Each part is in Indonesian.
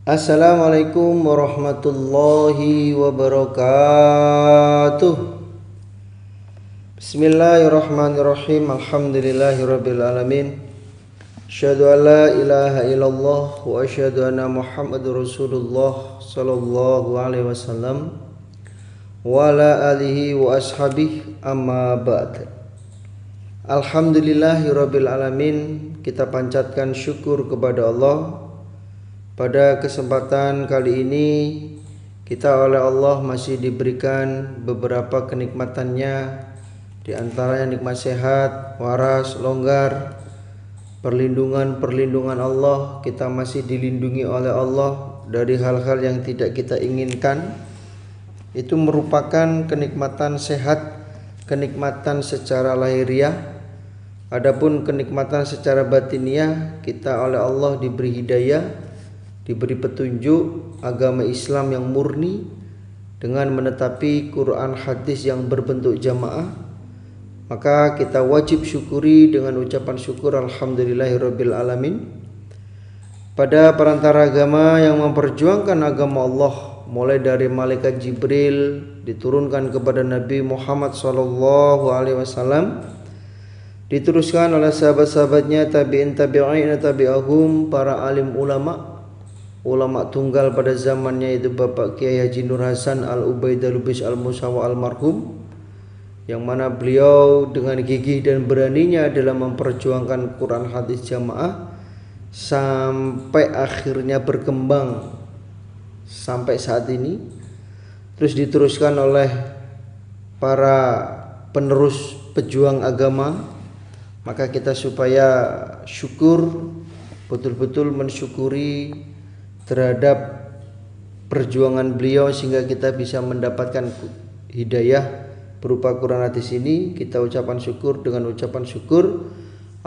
Assalamualaikum warahmatullahi wabarakatuh. Bismillahirrahmanirrahim. Alhamdulillahirabbil alamin. Asyhadu an la ilaha illallah wa asyhadu anna Muhammadur Rasulullah sallallahu alaihi wasallam wa ala alihi wa ashabihi amma ba'd. Alhamdulillahirabbil alamin. Kita panjatkan syukur kepada Allah. Pada kesempatan kali ini kita oleh Allah masih diberikan beberapa kenikmatannya, di antaranya nikmat sehat, waras, longgar, perlindungan Allah. Kita masih dilindungi oleh Allah dari hal-hal yang tidak kita inginkan. Itu merupakan kenikmatan sehat, kenikmatan secara lahiriah. Adapun kenikmatan secara batiniah, kita oleh Allah diberi hidayah, diberi petunjuk agama Islam yang murni dengan menetapi Quran hadis yang berbentuk jamaah. Maka kita wajib syukuri dengan ucapan syukur alhamdulillahirabbil alamin pada perantara agama yang memperjuangkan agama Allah, mulai dari malaikat Jibril diturunkan kepada Nabi Muhammad sallallahu alaihi wasallam, diteruskan oleh sahabat-sahabatnya, tabi'in tabi'in tabi'ahum, para alim ulama tunggal pada zamannya, itu Bapak Kiai Haji Nur Hasan Al-Ubaidah Lubis Al-Musawa Almarhum, yang mana beliau dengan gigih dan beraninya dalam memperjuangkan Quran hadis jamaah sampai akhirnya berkembang sampai saat ini. Terus diteruskan oleh para penerus pejuang agama. Maka kita supaya syukur, betul-betul mensyukuri terhadap perjuangan beliau sehingga kita bisa mendapatkan hidayah berupa Quran hadis ini. Kita ucapan syukur dengan ucapan syukur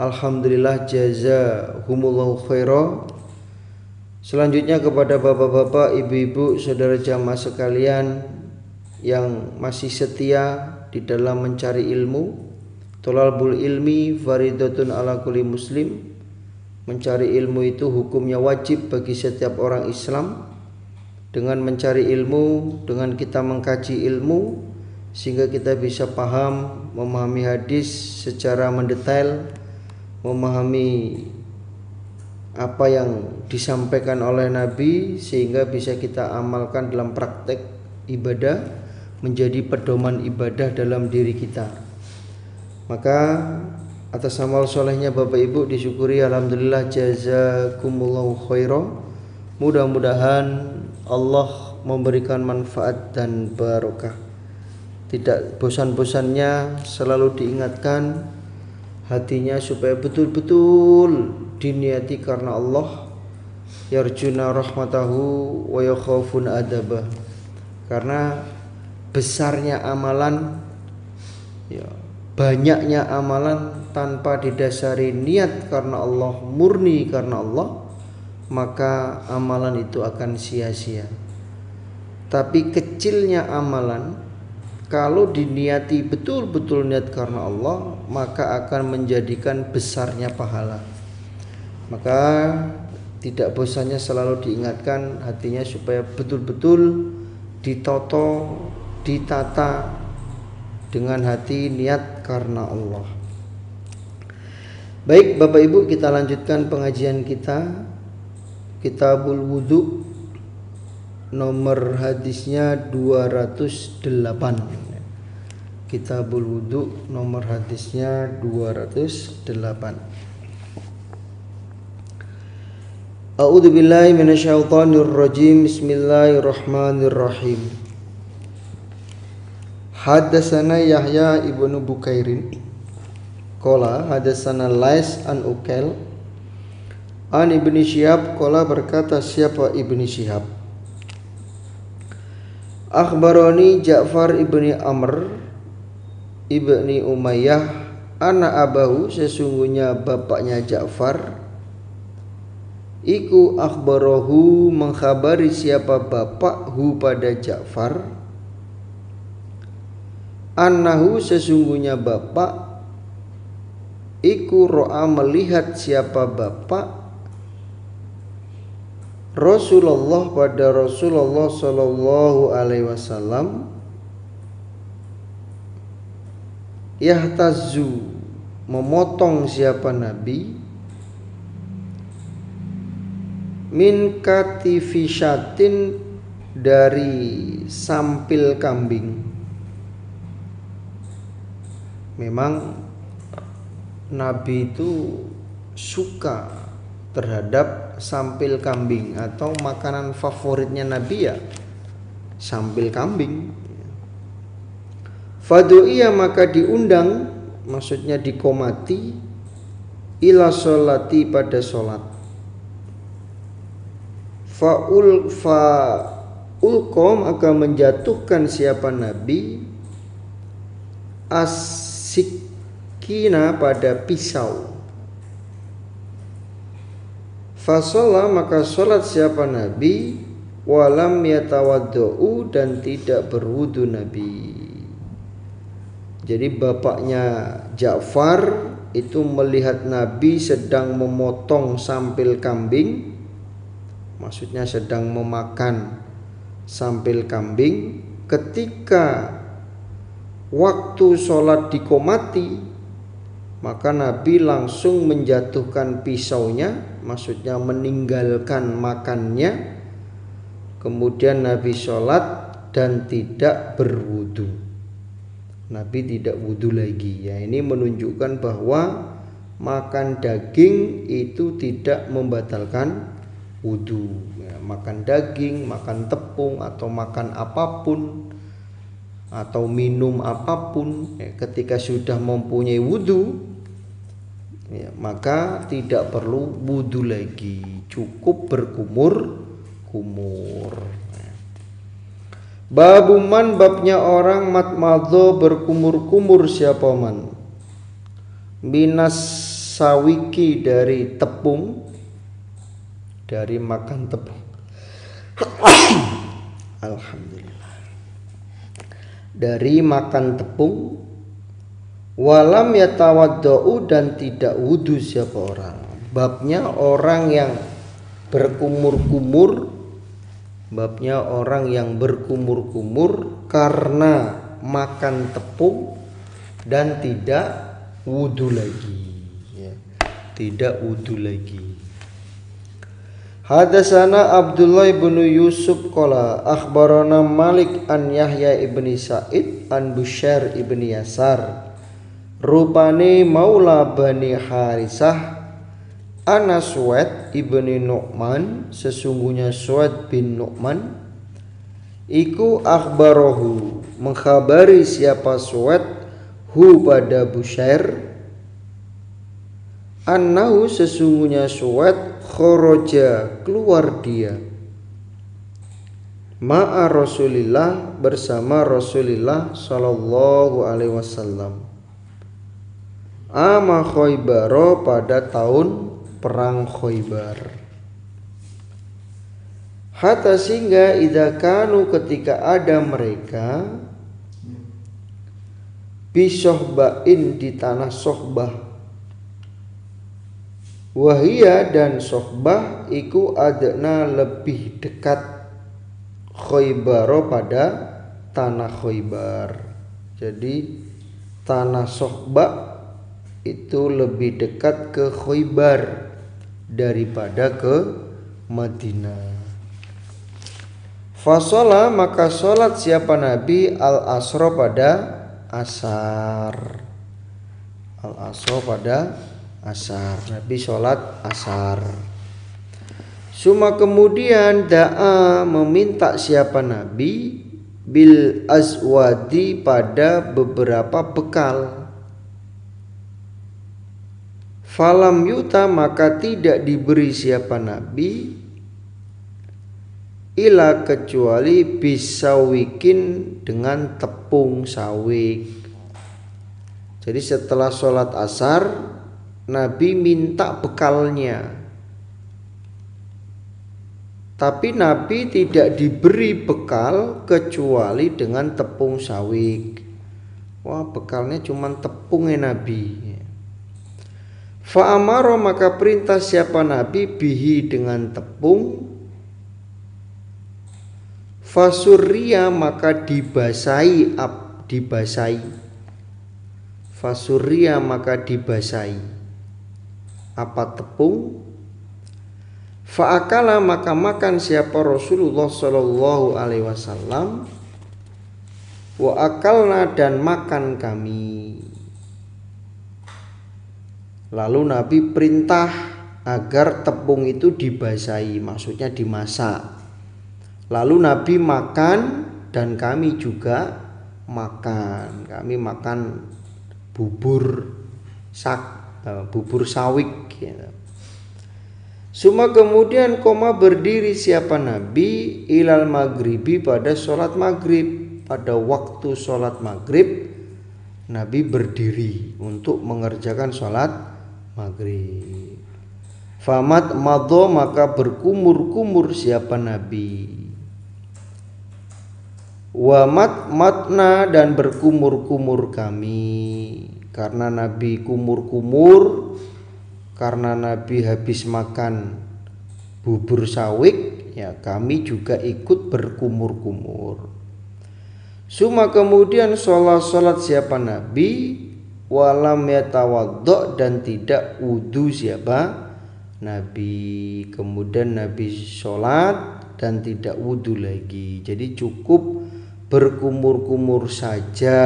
alhamdulillah jazakumullahu khaira. Selanjutnya kepada bapak-bapak, ibu-ibu, saudara jamaah sekalian yang masih setia di dalam mencari ilmu. Thalabul ilmi faridatun ala kulli muslim. Mencari ilmu itu hukumnya wajib bagi setiap orang Islam. Dengan mencari ilmu, dengan kita mengkaji ilmu, sehingga kita bisa paham, memahami hadis secara mendetail, memahami apa yang disampaikan oleh Nabi, sehingga bisa kita amalkan dalam praktek ibadah, menjadi pedoman ibadah dalam diri kita. Maka atas amal solehnya Bapak Ibu disyukuri alhamdulillah jazakumullahu khairan. Mudah-mudahan Allah memberikan manfaat dan barokah. Tidak bosan-bosannya selalu diingatkan hatinya supaya betul-betul diniati karena Allah, yarjuna rahmatahu wa yakhafun adabah. Karena besarnya amalan, banyaknya amalan tanpa didasari niat karena Allah, murni karena Allah, maka amalan itu akan sia-sia. Tapi kecilnya amalan, kalau diniati betul-betul niat karena Allah, maka akan menjadikan besarnya pahala. Maka tidak bosannya selalu diingatkan hatinya supaya betul-betul ditoto, ditata dengan hati niat karena Allah. Baik Bapak Ibu, kita lanjutkan pengajian kita, Kitabul Wudu, nomor hadisnya 208. Kitabul Wudu nomor hadisnya 208. A'udzu billahi minasyaitonir rajim. Bismillahirrahmanirrahim. Hadatsana Yahya ibnu Bukairin qala hadatsana Lais an Ukail an Ibni Syihab qala, berkata siapa Ibni Syihab, akhbaroni Ja'far ibni Amr ibni Umayyah anna abahu, sesungguhnya bapaknya Ja'far, iku akhbarahu, mengkhabari siapa bapak hu pada Ja'far, annahu, sesungguhnya bapak, iku ro'a, melihat siapa bapak, Rasulullah pada Rasulullah sallallahu alaihi wasallam yahtazu memotong siapa Nabi min katifishatin dari sampil kambing. Memang Nabi itu suka terhadap sampil kambing, atau makanan favoritnya Nabi ya sampil kambing. Fadu'iya maka diundang, maksudnya dikomati, ila sholati pada sholat. Fa'ulqa maka menjatuhkan siapa Nabi as-sikina pada pisau. Fasolah maka sholat siapa Nabi, walam yatawaddu'u dan tidak berwudu Nabi. Jadi bapaknya Ja'far itu melihat Nabi sedang memotong sampil kambing, maksudnya sedang memakan sampil kambing. Ketika waktu sholat dikomati, maka Nabi langsung menjatuhkan pisaunya, maksudnya meninggalkan makannya. Kemudian Nabi sholat dan tidak berwudu. Nabi tidak wudu lagi. Ya, ini menunjukkan bahwa makan daging itu tidak membatalkan wudu. Ya, makan daging, makan tepung, atau makan apapun, atau minum apapun, ya, ketika sudah mempunyai wudu, ya, maka tidak perlu wudu lagi, cukup berkumur-kumur. Babuman babnya orang matmadho berkumur-kumur siapa man minas sawiki dari tepung, dari makan tepung. Alhamdulillah, dari makan tepung. Walam yatawaddau dan tidak wudu siapa orang. Babnya orang yang berkumur-kumur, babnya orang yang berkumur-kumur karena makan tepung dan tidak wudu lagi, ya, tidak wudu lagi. Hadasana Abdullah bin Yusuf qala akhbarana Malik an Yahya ibni Sa'id an Bushair ibni Yasar rupane maula Bani Harisah ana Suwaid ibni Nu'man, sesungguhnya Suwaid bin Nu'man iku akhbarahu mengkhabari siapa Suwaid hu pada Bushair annahu sesungguhnya Suwaid kharaja keluar dia ma'a Rasulillah bersama Rasulillah sallallahu alaihi wasallam ama Khaybar pada tahun perang Khaybar. Hatta sehingga idza kanu ketika ada mereka bisohbain di tanah Sohbah, wahia dan Sohbah iku adna lebih dekat Khaybar pada tanah Khaybar. Jadi tanah Sohbah itu lebih dekat ke Khaybar daripada ke Madinah. Fasolah maka sholat siapa Nabi al-asro pada asar. Al-asro pada asar. Nabi sholat asar. Suma kemudian da'a meminta siapa Nabi bil azwadi pada beberapa bekal. Falam yuta maka tidak diberi siapa Nabi ila kecuali bisawikin dengan tepung sawik. Jadi setelah sholat asar Nabi minta bekalnya, tapi Nabi tidak diberi bekal kecuali dengan tepung sawik. Wah, bekalnya cuma tepungnya Nabi. Fa'amaro maka perintah siapa Nabi bihi dengan tepung Fasurriya maka dibasahi Fasurriya maka dibasahi apa tepung. Fa'akala maka makan siapa Rasulullah Shallallahu Alaihi Wasallam. Wa akalna dan makan kami. Lalu Nabi perintah agar tepung itu dibasahi, maksudnya dimasak. Lalu Nabi makan dan kami juga makan. Kami makan bubur sawik gitu. Suma kemudian berdiri siapa Nabi ilal maghribi pada sholat maghrib. Pada waktu sholat maghrib Nabi berdiri untuk mengerjakan sholat maghrib. Famat madho maka berkumur-kumur siapa Nabi. Wamat matna dan berkumur-kumur kami. Karena Nabi kumur-kumur, karena Nabi habis makan bubur sawik, ya kami juga ikut berkumur-kumur. Suma kemudian sholat siapa Nabi walam yatawaddo dan tidak wudu siapa Nabi. Kemudian Nabi sholat dan tidak wudu lagi. Jadi cukup berkumur-kumur saja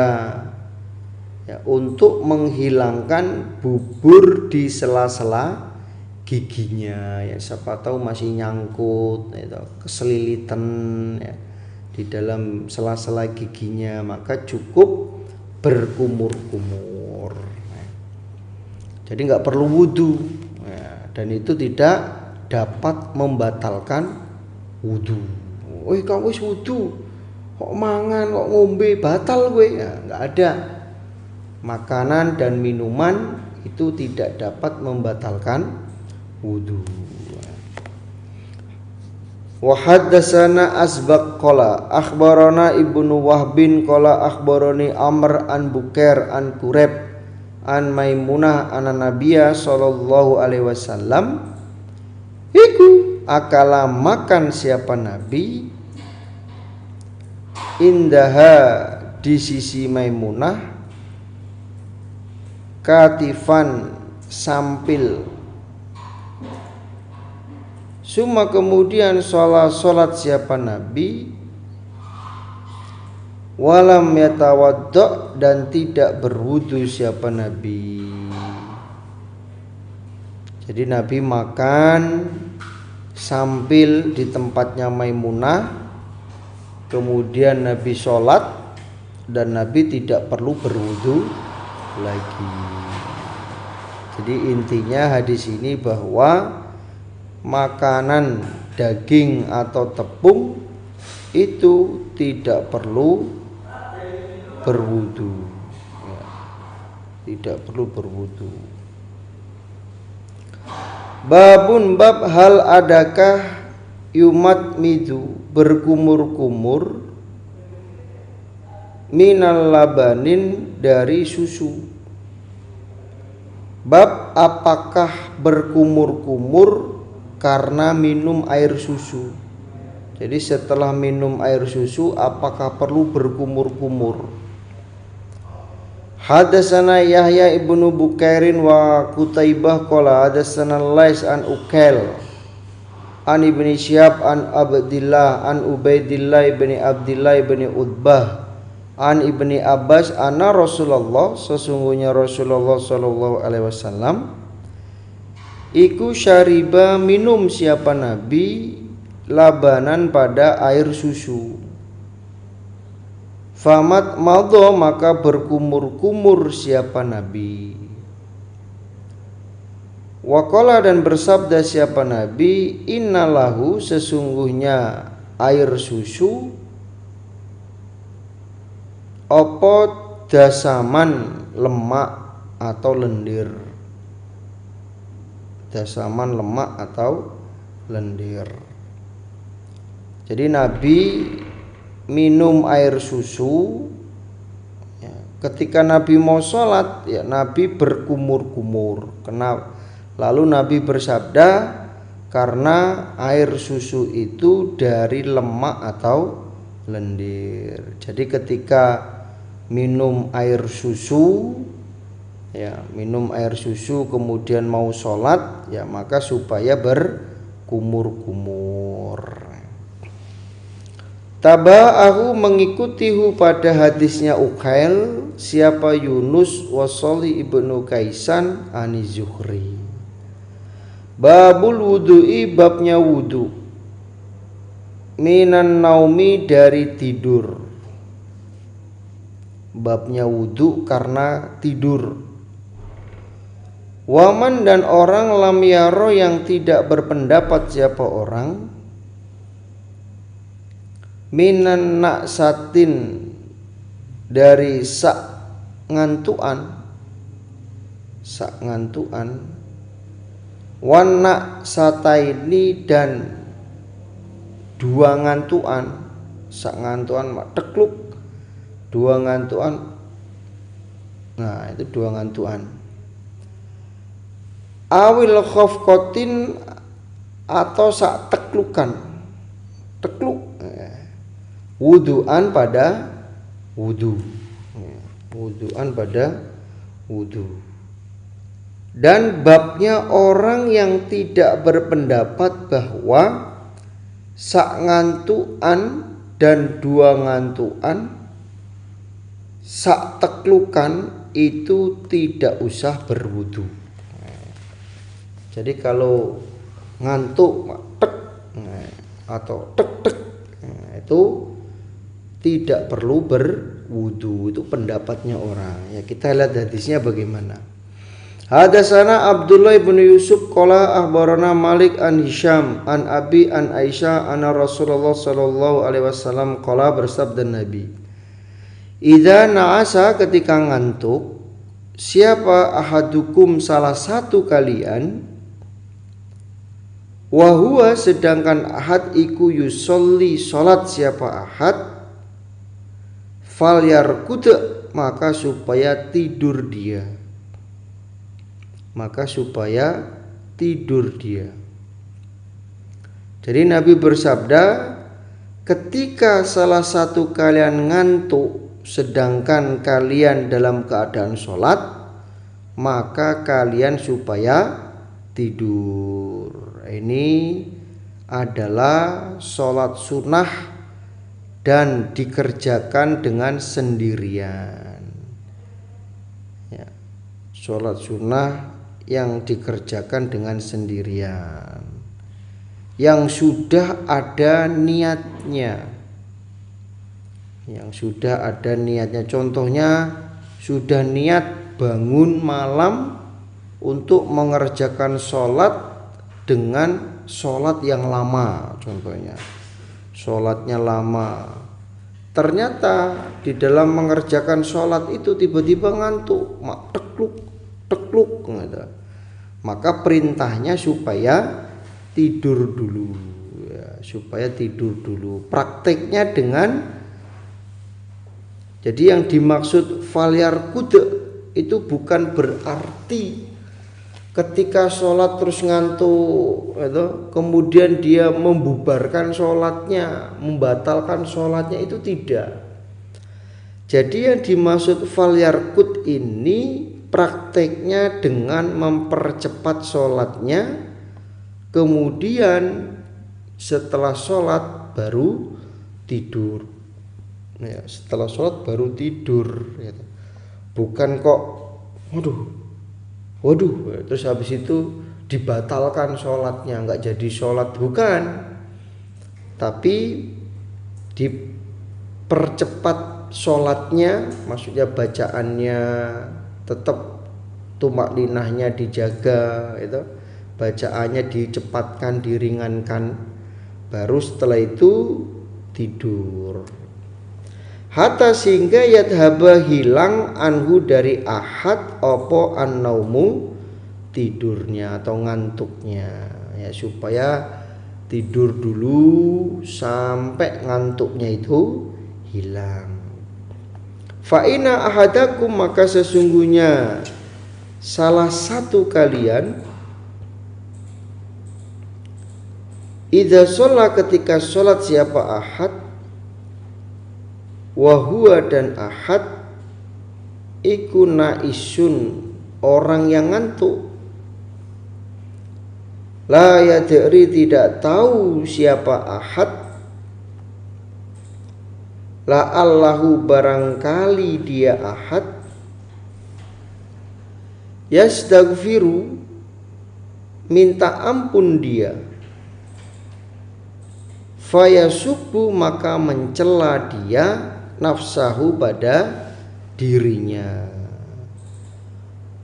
ya, untuk menghilangkan bubur di sela-sela giginya ya, siapa tahu masih nyangkut ya, keselilitan ya, di dalam sela-sela giginya, maka cukup berkumur-kumur. Jadi nggak perlu wudhu ya, dan itu tidak dapat membatalkan wudhu. Kamu wis wudhu kok mangan kok ngombe batal gue ya, nggak ada. Makanan dan minuman itu tidak dapat membatalkan wudhu. Wa haddatsana Asbaq qala akhbarana Ibnu Wahbin qala akhbarani Amr an Bukair an Kureb an Maimunah anna Nabiyya sallallahu alaihi wasallam iku akala makan siapa Nabi indaha di sisi Maimunah katifan sampil. Suma kemudian sholat siapa Nabi walam yatawaddo dan tidak berwudu siapa Nabi. Jadi Nabi makan sambil di tempatnya Maimunah, kemudian Nabi sholat dan Nabi tidak perlu berwudu lagi. Jadi intinya hadis ini bahwa makanan daging atau tepung itu tidak perlu berwudu ya, tidak perlu berwudu. Babun bab hal adakah yumat midu berkumur-kumur minal labanin dari susu. Bab apakah berkumur-kumur karena minum air susu. Jadi setelah minum air susu apakah perlu berkumur-kumur? Hadatsana Yahya ibnu Bukairin wa Qutaibah qala hadatsana Lais an Ukail an ibni Syihab an Abdillah an Ubaidillah ibni Abdillah ibni Utbah an ibni Abbas anna Rasulullah sesungguhnya Rasulullah sallallahu alaihi wasallam iku syariba minum siapa Nabi labanan pada air susu. Famat madho maka berkumur-kumur siapa Nabi. Waqala dan bersabda siapa Nabi innalahu sesungguhnya air susu opo dasaman lemak atau lendir. Dasaman lemak atau lendir. Jadi Nabi minum air susu ya, ketika Nabi mau sholat ya Nabi berkumur-kumur. Lalu Nabi bersabda karena air susu itu dari lemak atau lendir. Jadi ketika minum air susu, ya minum air susu kemudian mau sholat, ya maka supaya berkumur-kumur. Taba'ahu mengikutihu pada hadisnya Uqail siapa Yunus wasoli ibnu Kaisan ani Zuhri. Babul wudu'i babnya wudu. Minan naumi dari tidur. Babnya wudu karena tidur. Waman dan orang lam yaro yang tidak berpendapat siapa orang. Minan naksatin dari sak ngantuan wanak sataini dan dua ngantuan, sak ngantuan tekluk dua ngantuan, nah itu dua ngantuan. Awil khofkotin atau sak teklukan, tekluk wuduan pada wudu, wuduan pada wudu. Dan babnya orang yang tidak berpendapat bahwa sak ngantuan dan dua ngantuan, sak teklukan itu tidak usah berwudu. Jadi kalau ngantuk tek atau tek itu tidak perlu berwudu, itu pendapatnya orang. Ya kita lihat hadisnya bagaimana. Hadatsana Abdullah bin Yusuf qala akhbarana Malik an Hisham an Abi an Aisyah anna Rasulullah sallallahu alaihi wasallam qala bersabda Nabi. Idza na'asa ketika ngantuk siapa ahadukum salah satu kalian wa huwa sedangkan ahad iku yusolli salat siapa ahad fal yarkud maka supaya tidur dia, maka supaya tidur dia. Jadi Nabi bersabda, ketika salah satu kalian ngantuk sedangkan kalian dalam keadaan sholat, maka kalian supaya tidur. Ini adalah sholat sunnah dan dikerjakan dengan sendirian. Ya, sholat sunnah yang dikerjakan dengan sendirian, yang sudah ada niatnya, yang sudah ada niatnya. Contohnya sudah niat bangun malam untuk mengerjakan sholat dengan sholat yang lama, contohnya sholatnya lama, ternyata di dalam mengerjakan sholat itu tiba-tiba ngantuk, tekluk gitu. Maka perintahnya supaya tidur dulu, ya, supaya tidur dulu. Prakteknya dengan, jadi yang dimaksud falyar kude itu bukan berarti ketika sholat terus ngantuk gitu, kemudian dia membubarkan sholatnya, membatalkan sholatnya, itu tidak. Jadi yang dimaksud falyarkud ini prakteknya dengan mempercepat sholatnya, kemudian setelah sholat baru tidur. Ya, setelah sholat baru tidur gitu. Bukan kok waduh terus habis itu dibatalkan sholatnya, nggak jadi sholat, bukan, tapi dipercepat sholatnya, maksudnya bacaannya tetap tumakninahnya dijaga, itu bacaannya dicepatkan, diringankan, baru setelah itu tidur. Hatta sehingga yadhaba hilang anhu dari ahad opo annaumu tidurnya atau ngantuknya, ya supaya tidur dulu sampai ngantuknya itu hilang. Fa inna ahadakum maka sesungguhnya salah satu kalian idza shalla ketika sholat siapa ahad wa huwa dan ahad iku naisun orang yang ngantuk. La yadri tidak tahu siapa ahad. La allahu barangkali dia ahad. Yastaghfiru minta ampun dia. Fayasubbu maka mencela dia nafsahu pada dirinya.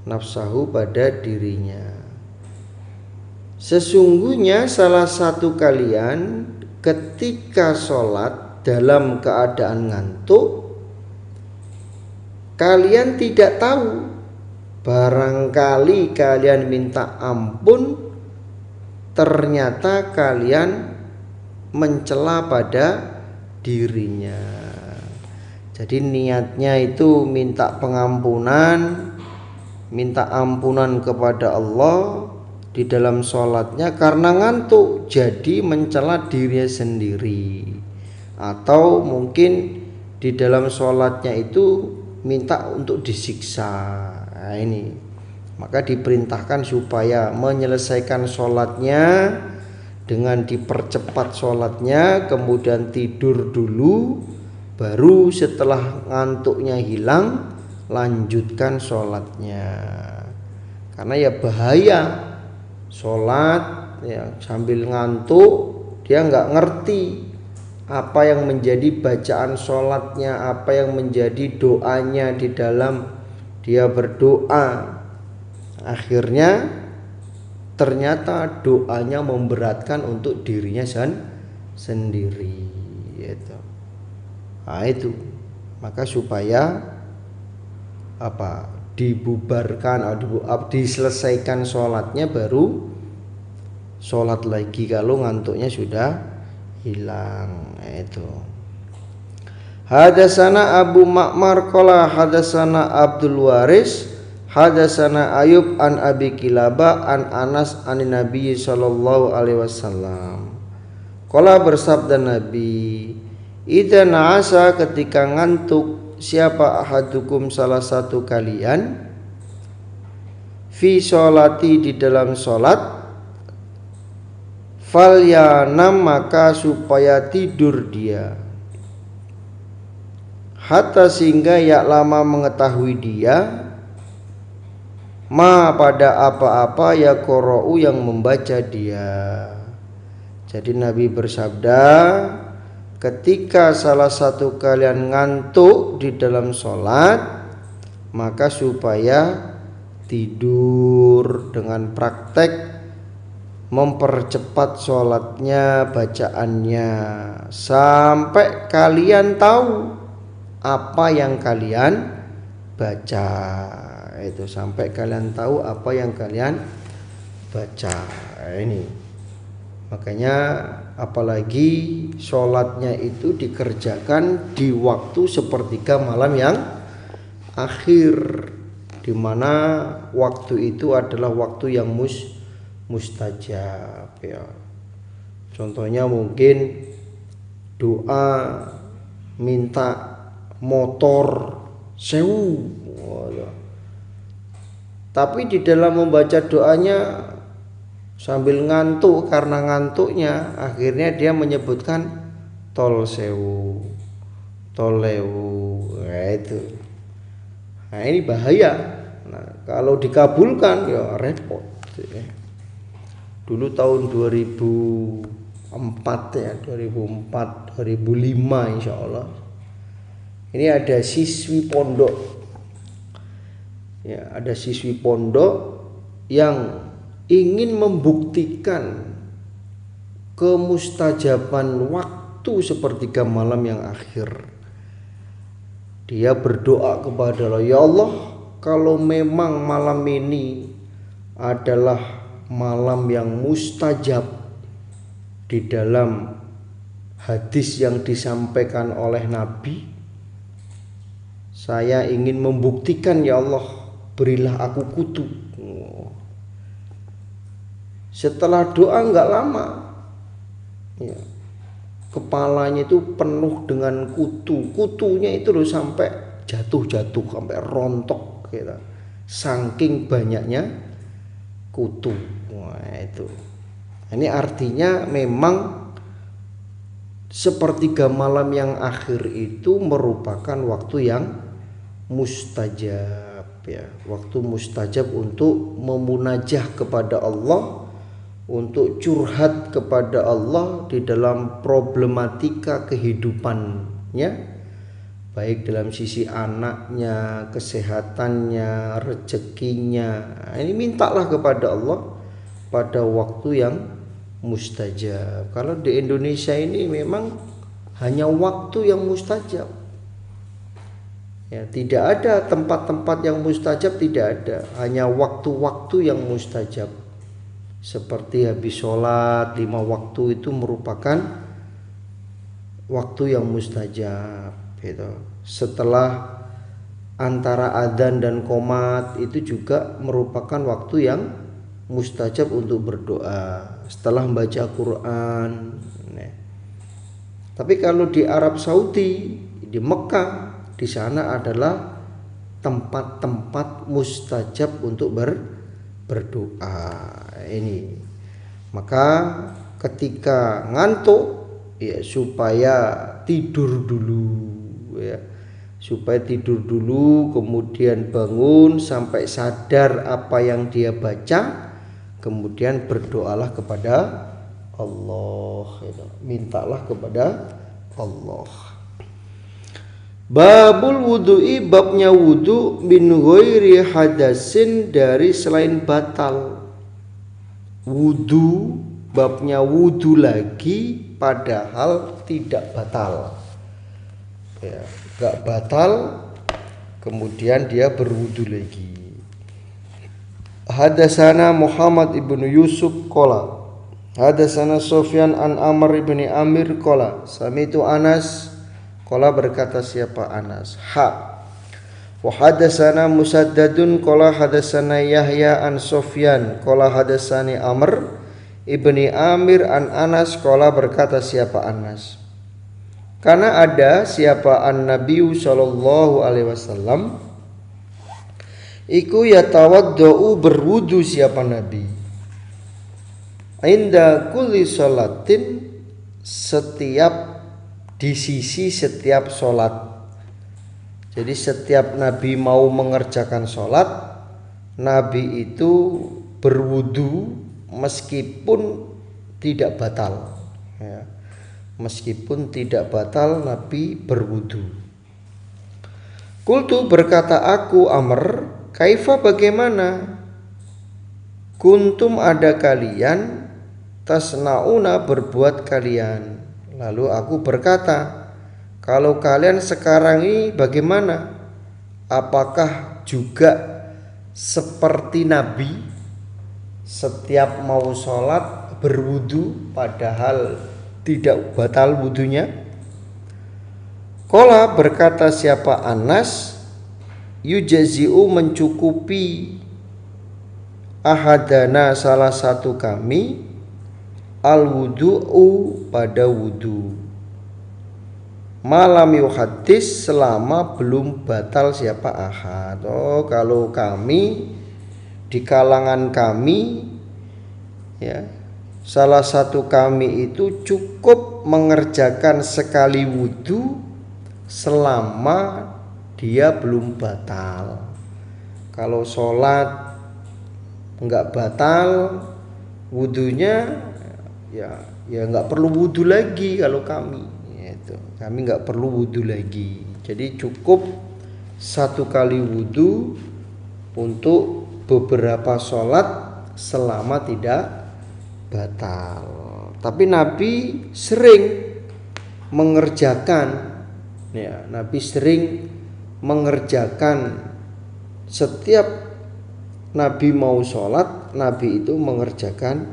Nafsahu pada dirinya. Sesungguhnya salah satu kalian ketika sholat dalam keadaan ngantuk, kalian tidak tahu. Barangkali kalian minta ampun, ternyata kalian mencela pada dirinya. Jadi niatnya itu minta pengampunan, minta ampunan kepada Allah di dalam sholatnya karena ngantuk, jadi mencela dirinya sendiri. Atau mungkin di dalam sholatnya itu minta untuk disiksa. Nah ini, maka diperintahkan supaya menyelesaikan sholatnya dengan dipercepat sholatnya, kemudian tidur dulu, baru setelah ngantuknya hilang lanjutkan sholatnya. Karena ya bahaya sholat ya sambil ngantuk, dia nggak ngerti apa yang menjadi bacaan sholatnya, apa yang menjadi doanya di dalam dia berdoa. Akhirnya ternyata doanya memberatkan untuk dirinya sendiri gitu. Nah itu, maka supaya apa dibubarkan atau diselesaikan sholatnya baru sholat lagi kalau ngantuknya sudah hilang. Nah, itu. Hadasana Abu Ma'mar qala hadasana Abdul Waris hadasana Ayub an Abi Kilabah an Anas an Nabi sallallahu alaihi wasallam. Qala bersabda Nabi, idza na'asa ketika ngantuk siapa ahadukum salah satu kalian fi sholati di dalam sholat falyanam maka supaya tidur dia hatta sehingga ya lama mengetahui dia ma pada apa-apa ya qara'u yang membaca dia. Jadi Nabi bersabda, ketika salah satu kalian ngantuk di dalam sholat, maka supaya tidur dengan praktek mempercepat sholatnya, bacaannya, sampai kalian tahu apa yang kalian baca. Itu sampai kalian tahu apa yang kalian baca. Ini makanya apalagi sholatnya itu dikerjakan di waktu sepertiga malam yang akhir, dimana waktu itu adalah waktu yang mustajab ya. Contohnya mungkin doa minta motor sewu, tapi di dalam membaca doanya sambil ngantuk, karena ngantuknya akhirnya dia menyebutkan tol sewu, tol lewu. Nah itu, nah ini bahaya. Nah kalau dikabulkan ya repot. Dulu tahun 2004 ya, 2004 2005 insya Allah, ini ada siswi pondok ya, ada siswi pondok yang ingin membuktikan kemustajaban waktu sepertiga malam yang akhir. Dia berdoa kepada Allah, ya Allah, kalau memang malam ini adalah malam yang mustajab di dalam hadis yang disampaikan oleh Nabi, saya ingin membuktikan, ya Allah, berilah aku kutu. Setelah doa nggak lama ya, kepalanya itu penuh dengan kutu. Kutunya itu loh sampai jatuh-jatuh, sampai rontok gitu. Saking banyaknya kutu. Wah, itu. Ini artinya memang sepertiga malam yang akhir itu merupakan waktu yang mustajab, ya, waktu mustajab untuk memunajah kepada Allah, untuk curhat kepada Allah di dalam problematika kehidupannya, baik dalam sisi anaknya, kesehatannya, rezekinya. Ini mintalah kepada Allah pada waktu yang mustajab. Kalau di Indonesia ini memang hanya waktu yang mustajab. Ya, tidak ada tempat-tempat yang mustajab, tidak ada. Hanya waktu-waktu yang mustajab. Seperti habis sholat 5 waktu itu merupakan waktu yang mustajab gitu. Setelah antara adzan dan qomat itu juga merupakan waktu yang mustajab untuk berdoa setelah membaca Quran. Tapi kalau di Arab Saudi, di Mekah, di sana adalah tempat-tempat mustajab untuk berdoa. Ini maka ketika ngantuk, ya supaya tidur dulu, ya, supaya tidur dulu, kemudian bangun sampai sadar apa yang dia baca, kemudian berdoalah kepada Allah, mintalah kepada Allah. Babul wudu'i, babnya wudu min ghairi hadasin, dari selain batal. Wudu, babnya wudu lagi padahal tidak batal. Ya, gak batal, kemudian dia berwudu lagi. Hadasana Muhammad ibnu Yusuf qala hadasana Sufyan an Amr ibni Amir qala sami'tu Anas qala, berkata siapa Anas, wa hadasana Musaddadun qala hadasana Yahya an Sufyan qala hadasani Amr ibni Amir an Anas qala, berkata siapa Anas, karena ada siapa an-Nabi sallallahu alaihi wasallam iku yatawaddau, berwudu siapa Nabi, inda kulli sholatin, setiap di sisi setiap sholat. Jadi setiap Nabi mau mengerjakan sholat, Nabi itu berwudu meskipun tidak batal, ya. Meskipun tidak batal, Nabi berwudu. Qultu, berkata aku Amr, kaifa, bagaimana, kuntum, ada kalian, tasnauna, berbuat kalian. Lalu aku berkata, kalau kalian sekarang ini bagaimana? Apakah juga seperti Nabi, setiap mau sholat berwudu padahal tidak batal wudunya? Qala, berkata siapa Anas, yujazi'u, mencukupi, ahadana, salah satu kami, al wudu'u, pada wudu, malam yuhaddis, selama belum batal siapa ahad. Oh, kalau kami, di kalangan kami, ya, salah satu kami itu cukup mengerjakan sekali wudu selama dia belum batal. Kalau sholat enggak batal wudunya, ya enggak perlu wudu lagi. Kalau kami itu, kami enggak perlu wudu lagi. Jadi cukup satu kali wudu untuk beberapa sholat selama tidak batal. Tapi Nabi sering mengerjakan, ya, Nabi sering mengerjakan, setiap Nabi mau sholat, Nabi itu mengerjakan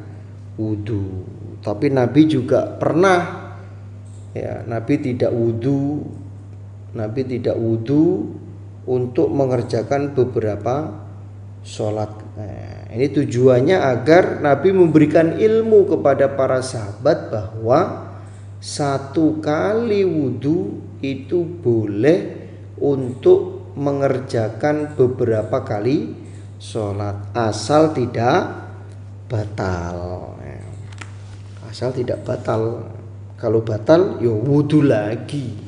wudu. Tapi Nabi juga pernah, ya, Nabi tidak wudu untuk mengerjakan beberapa sholat. Ini tujuannya agar Nabi memberikan ilmu kepada para sahabat bahwa satu kali wudhu itu boleh untuk mengerjakan beberapa kali sholat, asal tidak batal. Asal tidak batal. Kalau batal ya wudhu lagi.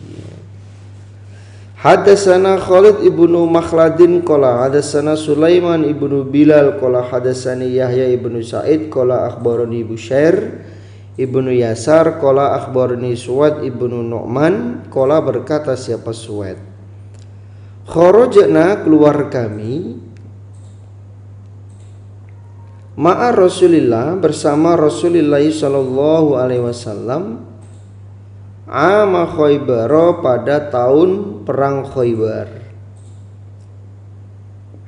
Hadatsana Khalid ibnu Makhladin qala hadatsana Sulaiman ibnu Bilal qala hadatsani Yahya ibnu Sa'id qala akhbarani Busyair ibnu Yasar qala akhbarani Suwaid ibnu Nu'man qala berkata siapa Suwaid, kharajna keluar kami ma'a Rasulillah bersama Rasulullah sallallahu alaihi wasallam ama Khaybar pada tahun perang Khaybar.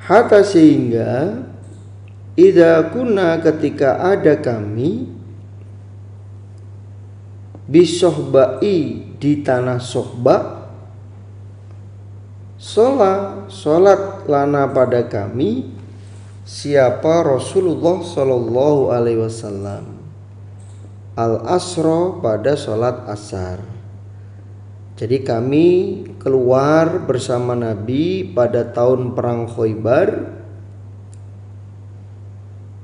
Hatta sehingga idza kunna ketika ada kami bisohbai di tanah Sohba, sholat lana pada kami siapa Rasulullah sallallahu alaihi wasallam al-asra pada sholat asar. Jadi kami keluar bersama Nabi pada tahun perang Khaybar,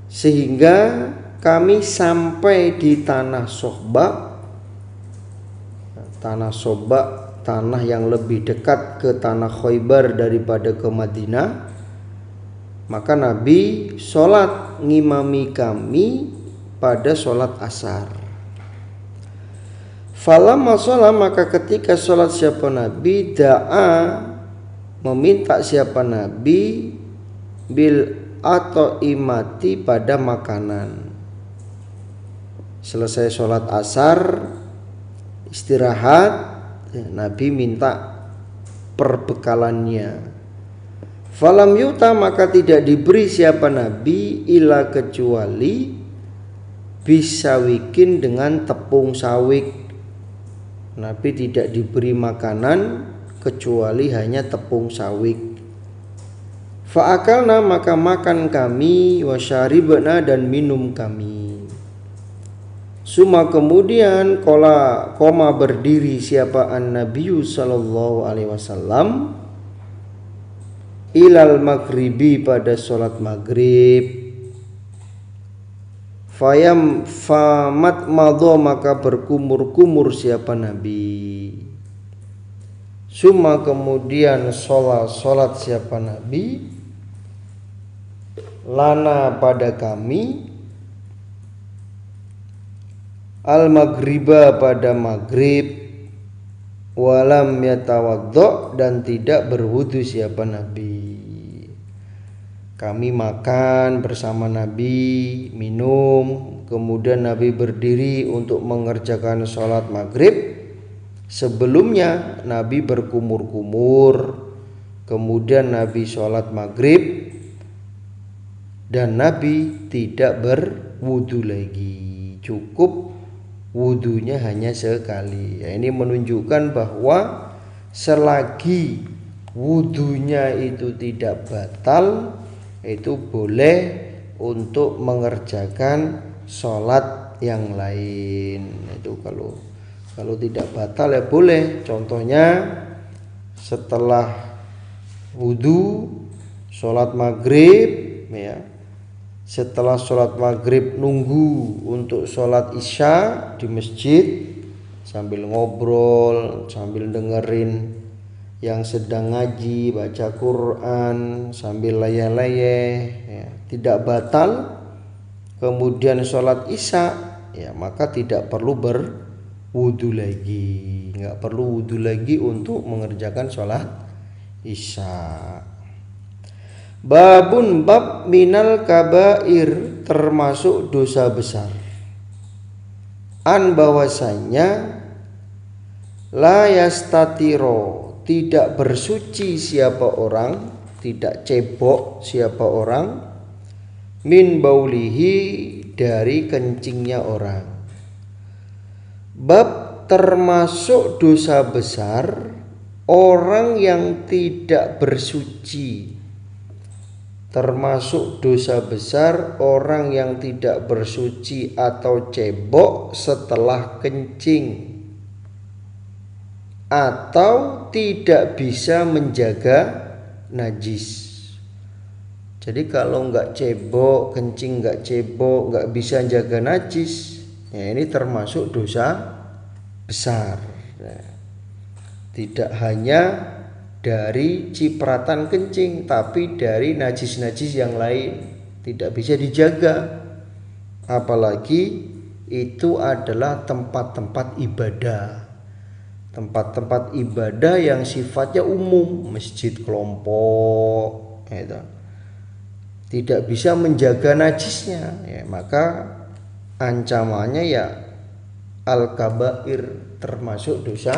sehingga kami sampai di tanah Sohba. Tanah Sohba, tanah yang lebih dekat ke tanah Khaybar daripada ke Madinah. Maka Nabi sholat ngimami kami pada sholat asar. Falamma sholat maka ketika sholat siapa Nabi da'a meminta siapa Nabi bil atau imati pada makanan. Selesai sholat asar istirahat, Nabi minta perbekalannya. Falam yuta maka tidak diberi siapa Nabi ila kecuali bisawikin dengan tepung sawik. Nabi tidak diberi makanan kecuali hanya tepung sawik. Fa'akalna maka makan kami, wasyaribna dan minum kami. Suma kemudian koma berdiri siapa an-Nabiyu sallallahu alaihi wasallam ilal maghribi pada sholat maghrib. Fayam famat madho maka berkumur-kumur siapa Nabi. Suma kemudian sholat siapa Nabi lana pada kami al maghriba pada maghrib walam yatawaddo dan tidak berwudu siapa Nabi. Kami makan bersama Nabi, minum, kemudian Nabi berdiri untuk mengerjakan sholat maghrib. Sebelumnya Nabi berkumur-kumur, kemudian Nabi sholat maghrib dan Nabi tidak berwudu lagi, cukup wudunya hanya sekali. Ya, ini menunjukkan bahwa selagi wudunya itu tidak batal, itu boleh untuk mengerjakan sholat yang lain. Itu kalau tidak batal ya boleh. Contohnya setelah wudu sholat maghrib, ya. Setelah sholat maghrib nunggu untuk sholat isya di masjid sambil ngobrol, sambil dengerin yang sedang ngaji, baca Quran, sambil layeh-layeh, ya, tidak batal. Kemudian sholat isya, ya maka tidak perlu berwudu lagi, nggak perlu wudu lagi untuk mengerjakan sholat isya. Babun bab minal kabair termasuk dosa besar. An bahwasanya la yastatiro tidak bersuci siapa orang, tidak cebok siapa orang min baulihi dari kencingnya orang. Bab termasuk dosa besar orang yang tidak bersuci. Termasuk dosa besar orang yang tidak bersuci atau cebok setelah kencing. atau tidak bisa menjaga najis. Jadi kalau nggak cebok, kencing nggak cebok, nggak bisa jaga najis, ya ini termasuk dosa besar. Nah, tidak hanya dari cipratan kencing, tapi dari najis-najis yang lain tidak bisa dijaga. Apalagi itu adalah tempat-tempat ibadah. Tempat-tempat ibadah yang sifatnya umum, masjid kelompok, gitu. Tidak bisa menjaga najisnya, ya, maka ancamannya ya al-kabair, termasuk dosa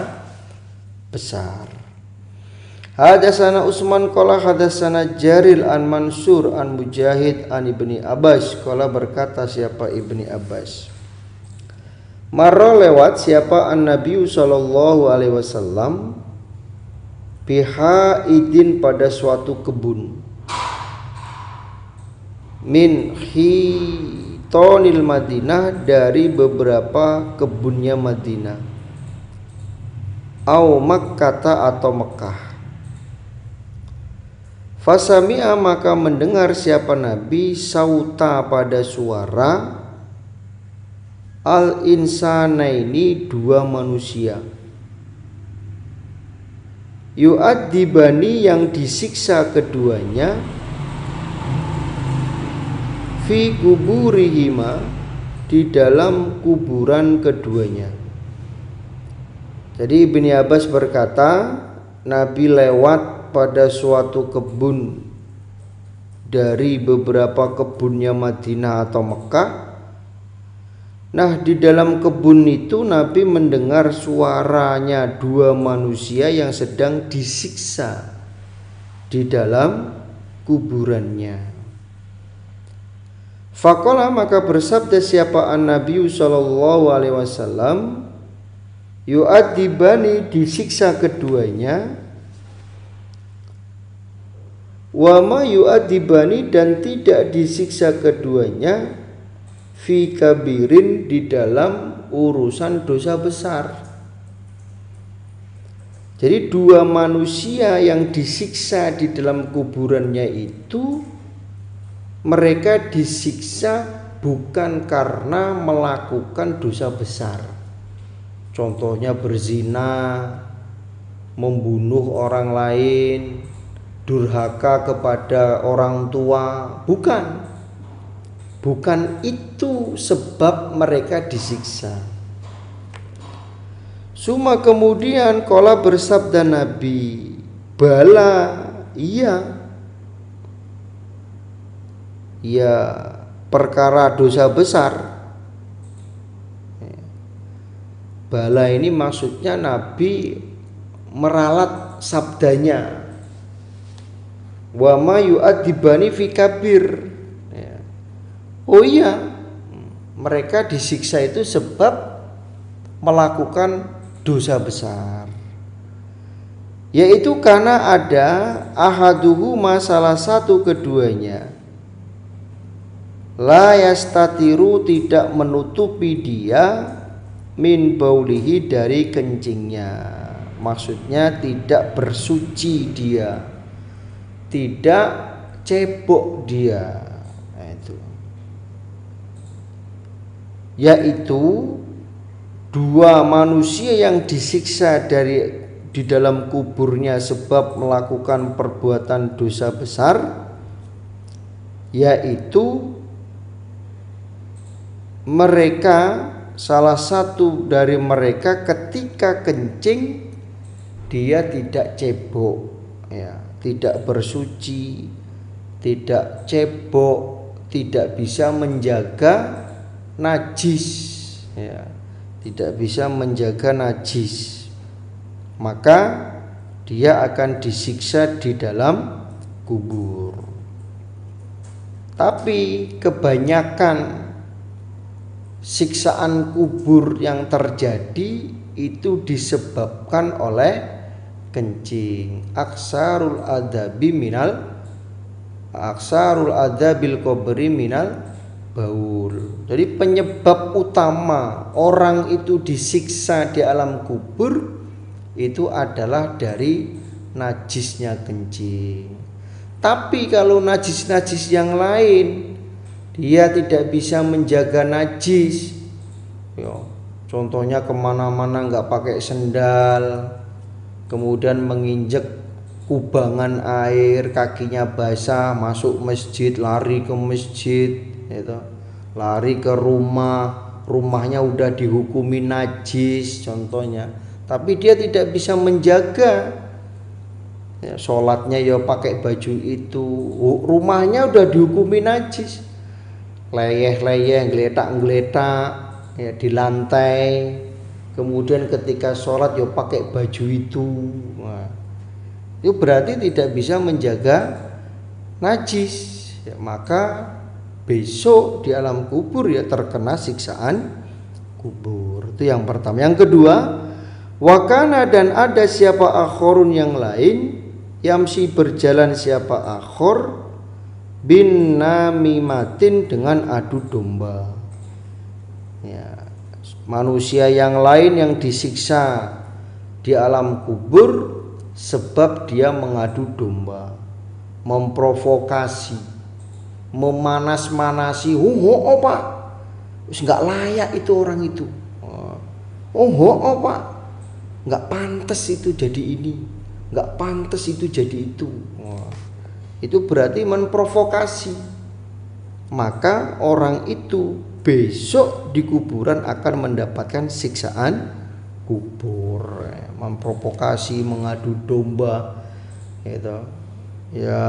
besar. Hadatsana Utsman qala hadatsana Jaril an Mansur an Mujahid an Ibni Abbas qala berkata siapa Ibni Abbas, marra lewat siapa an-Nabi sallallahu alaihi wasallam bihaidin pada suatu kebun min hitonil Madinah, dari beberapa kebunnya Madinah, au Makkah atau Mekah. Fasami'a maka mendengar siapa Nabi sauta pada suara al insanaini dua manusia, yu'adzibani yang disiksa keduanya, fi kuburihima di dalam kuburan keduanya. Jadi Ibni Abbas berkata, Nabi lewat pada suatu kebun dari beberapa kebunnya Madinah atau Mekah. Nah, di dalam kebun itu Nabi mendengar suaranya dua manusia yang sedang disiksa di dalam kuburannya. Faqala maka bersabda siapa an-Nabi sallallahu alaihi wasallam, yu'adzibani disiksa keduanya, wa ma yu'adzibani dan tidak disiksa keduanya, fi kabirin di dalam urusan dosa besar. Jadi dua manusia yang disiksa di dalam kuburannya itu, mereka disiksa bukan karena melakukan dosa besar. Contohnya berzina, membunuh orang lain, durhaka kepada orang tua. Bukan itu sebab mereka disiksa. Suma kemudian qala bersabda Nabi, bala, iya. Ya, perkara dosa besar. Bala ini maksudnya Nabi meralat sabdanya, wa ma yu'adzibani fi kabir. Oh iya, mereka disiksa itu sebab melakukan dosa besar, yaitu karena ada ahaduhuma salah satu keduanya, la yastatiru tidak menutupi dia, min baulihi dari kencingnya. Maksudnya tidak bersuci dia, tidak cebok dia. Nah, itu. Yaitu dua manusia yang disiksa di dalam kuburnya sebab melakukan perbuatan dosa besar, yaitu mereka, salah satu dari mereka ketika kencing dia tidak cebok, ya, tidak bersuci, tidak cebok, tidak bisa menjaga najis, ya, tidak bisa menjaga najis, maka dia akan disiksa di dalam kubur. Tapi kebanyakan siksaan kubur yang terjadi itu disebabkan oleh kencing. Aksarul adabil qabri minal baul. Jadi penyebab utama orang itu disiksa di alam kubur itu adalah dari najisnya kencing. Tapi kalau najis-najis yang lain dia tidak bisa menjaga najis, ya, contohnya kemana-mana nggak pakai sendal, kemudian menginjek kubangan air, kakinya basah, masuk masjid, lari ke masjid, gitu. Lari ke rumahnya udah dihukumi najis contohnya, tapi dia tidak bisa menjaga, ya, sholatnya ya pakai baju itu, rumahnya udah dihukumi najis, leyeh-leyeh, geletak-geletak, ya, di lantai, kemudian ketika sholat ya pakai baju itu. Nah, itu berarti tidak bisa menjaga najis, ya, maka besok di alam kubur ya terkena siksaan kubur. Itu yang pertama. Yang kedua, wakana, dan ada siapa akhorun yang lain, yamsi berjalan siapa akhor, bin namimatin dengan adu domba. Ya, manusia yang lain yang disiksa di alam kubur sebab dia mengadu domba, memprovokasi, memanas-manasi. Oh pak, nggak layak itu orang itu. Oh pak, nggak pantas itu jadi ini, nggak pantas itu jadi itu. Itu berarti memprovokasi. Maka orang itu besok di kuburan akan mendapatkan siksaan kubur. Memprovokasi, mengadu domba, gitu. Ya,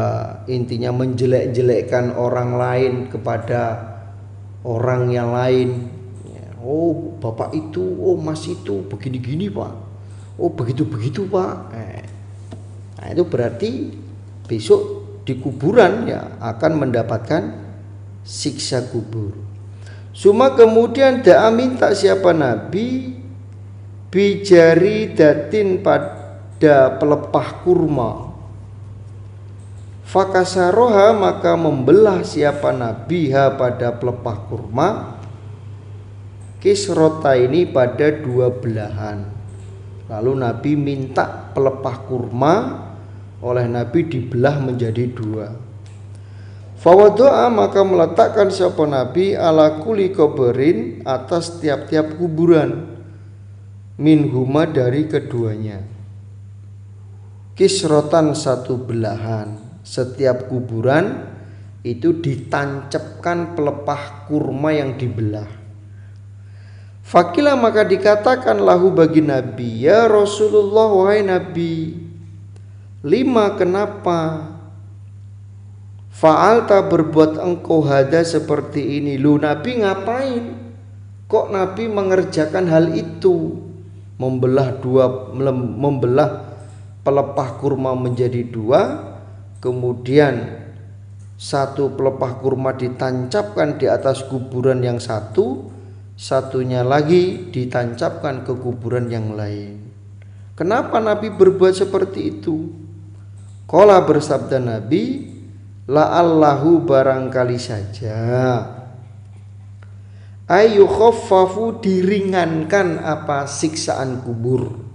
intinya menjelek-jelekkan orang lain kepada orang yang lain. Oh bapak itu, oh mas itu begini-gini pak, oh begitu-begitu pak. Nah, itu berarti besok di kuburan ya akan mendapatkan siksa kubur. Cuma kemudian da'a minta siapa Nabi bijari datin pada pelepah kurma. Fakasaroha, maka membelah siapa Nabi ha pada pelepah kurma, kisrota ini pada dua belahan. Lalu Nabi minta pelepah kurma oleh Nabi dibelah menjadi dua. Fawadoa, maka meletakkan siapa Nabi ala kuli koberin, atas tiap-tiap kuburan, minhuma dari keduanya, kisrotan satu belahan. Setiap kuburan itu ditancapkan pelepah kurma yang dibelah. Fakila, maka dikatakan lahu bagi Nabi, ya Rasulullah, wahai Nabi, lima, kenapa fa'alta, berbuat engkau hada seperti ini. Lu Nabi ngapain kok Nabi mengerjakan hal itu, membelah pelepah kurma menjadi dua, kemudian satu pelepah kurma ditancapkan di atas kuburan yang satu, satunya lagi ditancapkan ke kuburan yang lain. Kenapa Nabi berbuat seperti itu? Qala, bersabda Nabi, la'allahu, barangkali saja, ayu khaffafu, diringankan apa siksaan kubur,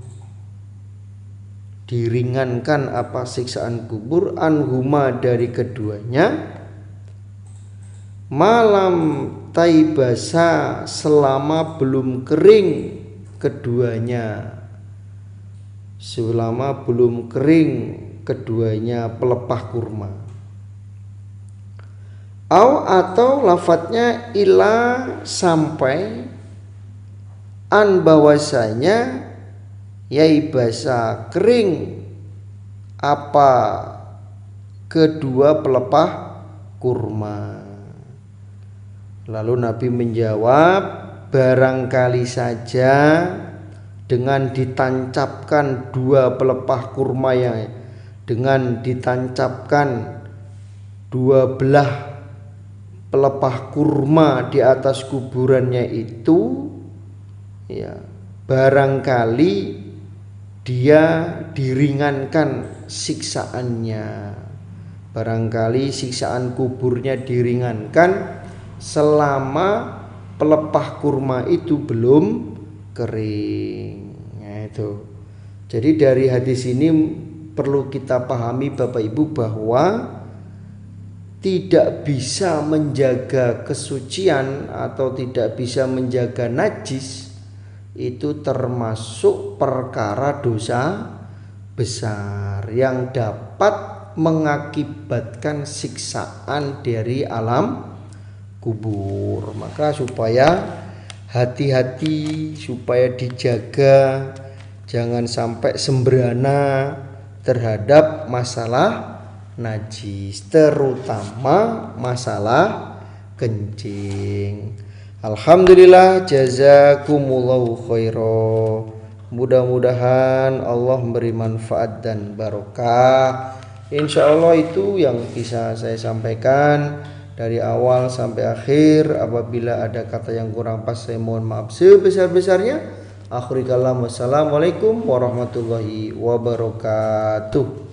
diringankan apa siksaan kubur, anhuma dari keduanya, malam taibasa, selama belum kering keduanya, selama belum kering keduanya pelepah kurma. Atau lafadznya ila, sampai, an, bahwasanya, yai basa, kering apa kedua pelepah kurma. Lalu Nabi menjawab, barangkali saja dengan ditancapkan dua pelepah kurma, yang dengan ditancapkan dua belah pelepah kurma di atas kuburannya itu, ya, barangkali dia diringankan siksaannya, barangkali siksaan kuburnya diringankan selama pelepah kurma itu belum kering. Nah, itu. Jadi dari hadis ini perlu kita pahami Bapak Ibu bahwa tidak bisa menjaga kesucian atau tidak bisa menjaga najis itu termasuk perkara dosa besar yang dapat mengakibatkan siksaan dari alam kubur. Maka supaya hati-hati, supaya dijaga, jangan sampai sembrana terhadap masalah najis, terutama masalah kencing. Alhamdulillah, jazakumullahu khairan. Mudah-mudahan Allah memberi manfaat dan barokah. Insya Allah itu yang bisa saya sampaikan dari awal sampai akhir. Apabila ada kata yang kurang pas, saya mohon maaf sebesar-besarnya. Akhirul kalam, wassalamualaikum warahmatullahi wabarakatuh.